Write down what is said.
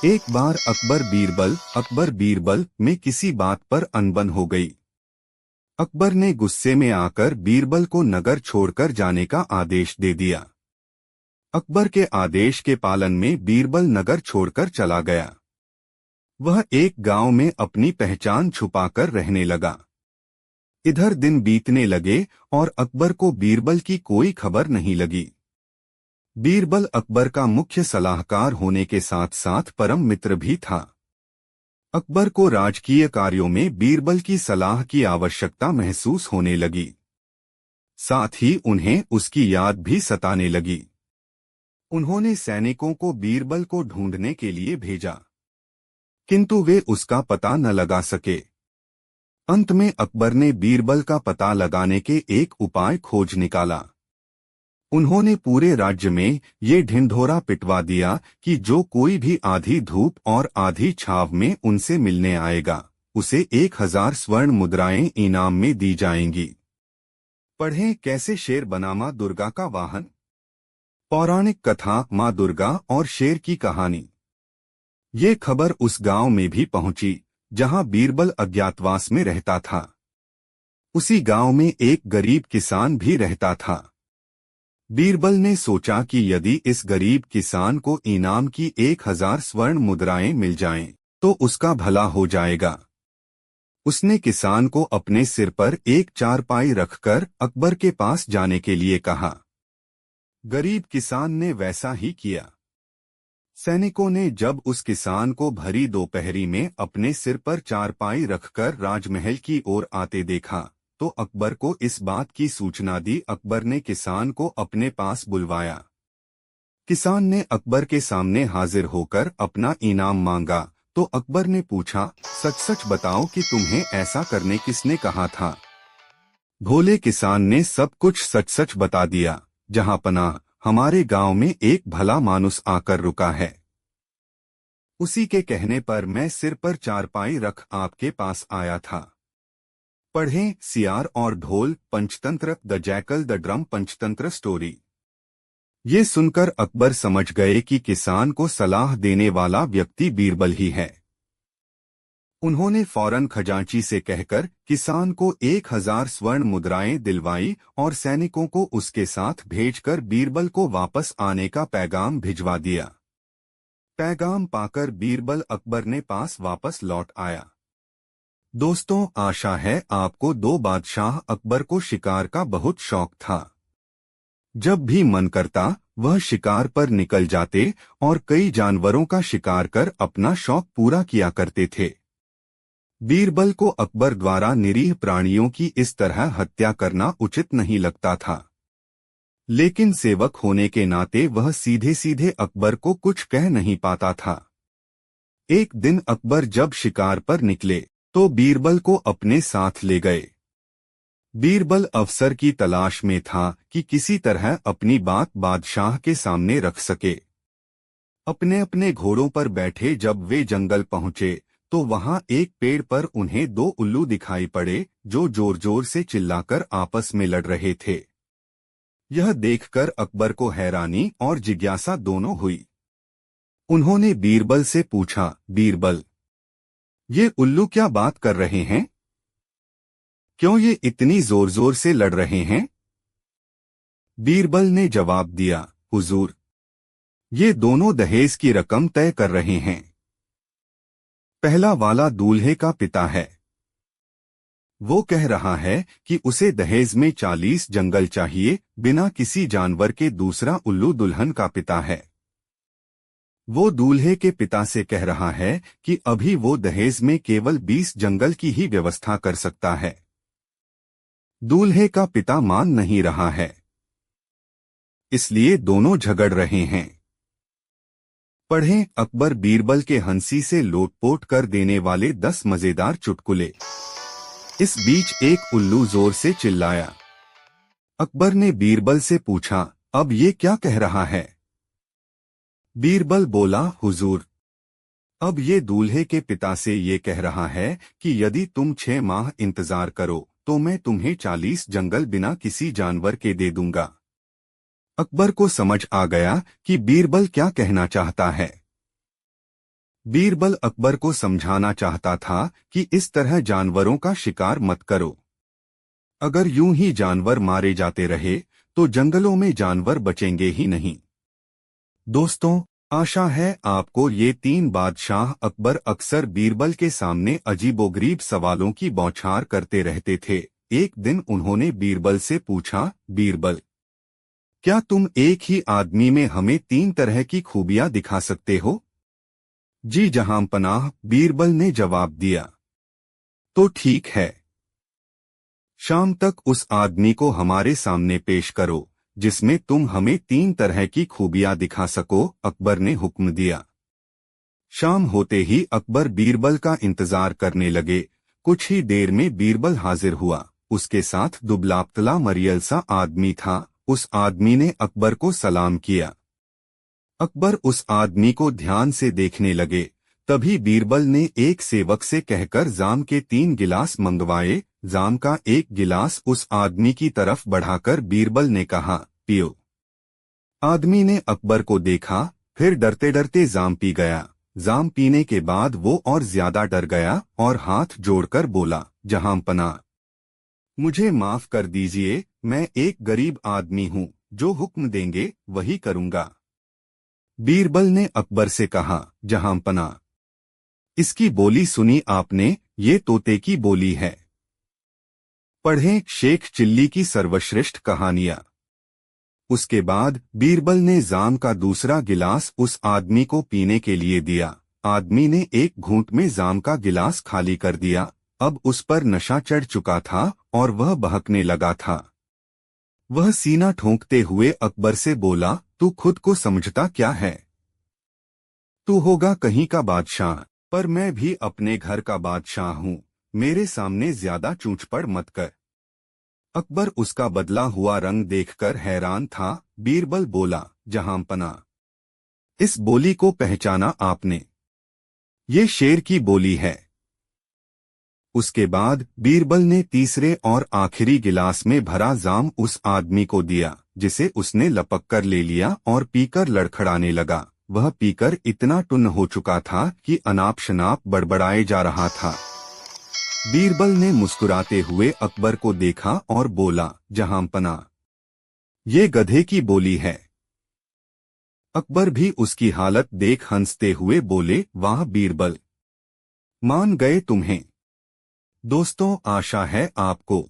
एक बार अकबर बीरबल में किसी बात पर अनबन हो गई। अकबर ने गुस्से में आकर बीरबल को नगर छोड़कर जाने का आदेश दे दिया। अकबर के आदेश के पालन में बीरबल नगर छोड़कर चला गया। वह एक गांव में अपनी पहचान छुपाकर रहने लगा। इधर दिन बीतने लगे और अकबर को बीरबल की कोई खबर नहीं लगी। बीरबल अकबर का मुख्य सलाहकार होने के साथ साथ परम मित्र भी था। अकबर को राजकीय कार्यों में बीरबल की सलाह की आवश्यकता महसूस होने लगी। साथ ही उन्हें उसकी याद भी सताने लगी। उन्होंने सैनिकों को बीरबल को ढूंढने के लिए भेजा, किंतु वे उसका पता न लगा सके। अंत में अकबर ने बीरबल का पता लगाने के एक उपाय खोज निकाला। उन्होंने पूरे राज्य में ये ढिंढोरा पिटवा दिया कि जो कोई भी आधी धूप और आधी छाव में उनसे मिलने आएगा, उसे 1000 स्वर्ण मुद्राएं इनाम में दी जाएंगी। पढ़ें कैसे शेर बना मां दुर्गा का वाहन। पौराणिक कथा मां दुर्गा और शेर की कहानी। ये खबर उस गांव में भी पहुंची जहां बीरबल अज्ञातवास में रहता था। उसी गांव में एक गरीब किसान भी रहता था। बीरबल ने सोचा कि यदि इस गरीब किसान को इनाम की 1000 स्वर्ण मुद्राएं मिल जाएं, तो उसका भला हो जाएगा। उसने किसान को अपने सिर पर एक चारपाई रखकर अकबर के पास जाने के लिए कहा। गरीब किसान ने वैसा ही किया। सैनिकों ने जब उस किसान को भरी दोपहरी में अपने सिर पर चारपाई रखकर राजमहल की ओर आते देखा, तो अकबर को इस बात की सूचना दी। अकबर ने किसान को अपने पास बुलवाया। किसान ने अकबर के सामने हाजिर होकर अपना इनाम मांगा, तो अकबर ने पूछा, सच सच बताओ कि तुम्हें ऐसा करने किसने कहा था। भोले किसान ने सब कुछ सच सच बता दिया। जहां पनाह, हमारे गांव में एक भला मानुस आकर रुका है। उसी के कहने पर मैं सिर पर चारपाई रख आपके पास आया था। पढ़ें सियार और ढोल Panchatantra the jackal the drum Panchatantra story. ये सुनकर अकबर समझ गए कि किसान को सलाह देने वाला व्यक्ति बीरबल ही है। उन्होंने फौरन खजांची से कहकर किसान को 1000 स्वर्ण मुद्राएं दिलवाई और सैनिकों को उसके साथ भेजकर बीरबल को वापस आने का पैगाम भिजवा दिया। पैगाम पाकर बीरबल अकबर ने पास वापस लौट आया। दोस्तों, आशा है आपको दो बादशाह अकबर को शिकार का बहुत शौक था। जब भी मन करता वह शिकार पर निकल जाते और कई जानवरों का शिकार कर अपना शौक पूरा किया करते थे। बीरबल को अकबर द्वारा निरीह प्राणियों की इस तरह हत्या करना उचित नहीं लगता था, लेकिन सेवक होने के नाते वह सीधे सीधे अकबर को कुछ कह नहीं पाता था। एक दिन अकबर जब शिकार पर निकले तो बीरबल को अपने साथ ले गए। बीरबल अवसर की तलाश में था कि किसी तरह अपनी बात बादशाह के सामने रख सके। अपने अपने घोड़ों पर बैठे जब वे जंगल पहुंचे तो वहां एक पेड़ पर उन्हें दो उल्लू दिखाई पड़े जो जोर जोर से चिल्लाकर आपस में लड़ रहे थे। यह देखकर अकबर को हैरानी और जिज्ञासा दोनों हुई। उन्होंने बीरबल से पूछा, बीरबल, ये उल्लू क्या बात कर रहे हैं? क्यों ये इतनी जोर जोर से लड़ रहे हैं? बीरबल ने जवाब दिया, हुजूर, ये दोनों दहेज की रकम तय कर रहे हैं। पहला वाला दूल्हे का पिता है। वो कह रहा है कि उसे दहेज में 40 जंगल चाहिए बिना किसी जानवर के। दूसरा उल्लू दुल्हन का पिता है। वो दूल्हे के पिता से कह रहा है कि अभी वो दहेज में केवल 20 जंगल की ही व्यवस्था कर सकता है। दूल्हे का पिता मान नहीं रहा है, इसलिए दोनों झगड़ रहे हैं। पढ़ें अकबर बीरबल के हंसी से लोटपोट कर देने वाले 10 मजेदार चुटकुले। इस बीच एक उल्लू जोर से चिल्लाया। अकबर ने बीरबल से पूछा, अब ये क्या कह रहा है? बीरबल बोला, हुजूर, अब ये दूल्हे के पिता से ये कह रहा है कि यदि तुम 6 माह इंतजार करो तो मैं तुम्हें 40 जंगल बिना किसी जानवर के दे दूंगा। अकबर को समझ आ गया कि बीरबल क्या कहना चाहता है। बीरबल अकबर को समझाना चाहता था कि इस तरह जानवरों का शिकार मत करो। अगर यूं ही जानवर मारे जाते रहे तो जंगलों में जानवर बचेंगे ही नहीं। दोस्तों, आशा है आपको ये तीन बादशाह अकबर अक्सर बीरबल के सामने अजीबोगरीब सवालों की बौछार करते रहते थे। एक दिन उन्होंने बीरबल से पूछा, बीरबल, क्या तुम एक ही आदमी में हमें तीन तरह की खूबियां दिखा सकते हो? जी जहांपनाह, बीरबल ने जवाब दिया। तो ठीक है, शाम तक उस आदमी को हमारे सामने पेश करो जिसमें तुम हमें तीन तरह की खूबियां दिखा सको, अकबर ने हुक्म दिया। शाम होते ही अकबर बीरबल का इंतजार करने लगे। कुछ ही देर में बीरबल हाजिर हुआ। उसके साथ दुबला-पतला मरियल सा आदमी था। उस आदमी ने अकबर को सलाम किया। अकबर उस आदमी को ध्यान से देखने लगे। तभी बीरबल ने एक सेवक से कहकर जाम के 3 गिलास मंगवाए। जाम का एक गिलास उस आदमी की तरफ बढ़ाकर बीरबल ने कहा, पियो। आदमी ने अकबर को देखा, फिर डरते डरते जाम पी गया। जाम पीने के बाद वो और ज्यादा डर गया और हाथ जोड़कर बोला, जहांपनाह, मुझे माफ कर दीजिए, मैं एक गरीब आदमी हूँ, जो हुक्म देंगे वही करूँगा। बीरबल ने अकबर से कहा, जहांपनाह, इसकी बोली सुनी आपने? ये तोते की बोली है। पढ़ें शेख चिल्ली की सर्वश्रेष्ठ कहानियां। उसके बाद बीरबल ने जाम का दूसरा गिलास उस आदमी को पीने के लिए दिया। आदमी ने एक घूंट में जाम का गिलास खाली कर दिया। अब उस पर नशा चढ़ चुका था और वह बहकने लगा था। वह सीना ठोंकते हुए अकबर से बोला, तू खुद को समझता क्या है? तू होगा कहीं का बादशाह, पर मैं भी अपने घर का बादशाह हूँ। मेरे सामने ज्यादा चूंचपड़ मत कर। अकबर उसका बदला हुआ रंग देखकर हैरान था। बीरबल बोला, जहांपनाह, इस बोली को पहचाना आपने? ये शेर की बोली है। उसके बाद बीरबल ने तीसरे और आखिरी गिलास में भरा जाम उस आदमी को दिया, जिसे उसने लपक कर ले लिया और पीकर लड़खड़ाने लगा। वह पीकर इतना टुन्न हो चुका था कि अनाप शनाप बड़बड़ाए जा रहा था। बीरबल ने मुस्कुराते हुए अकबर को देखा और बोला, जहांपनाह, ये गधे की बोली है। अकबर भी उसकी हालत देख हंसते हुए बोले, वाह बीरबल, मान गए तुम्हें। दोस्तों, आशा है आपको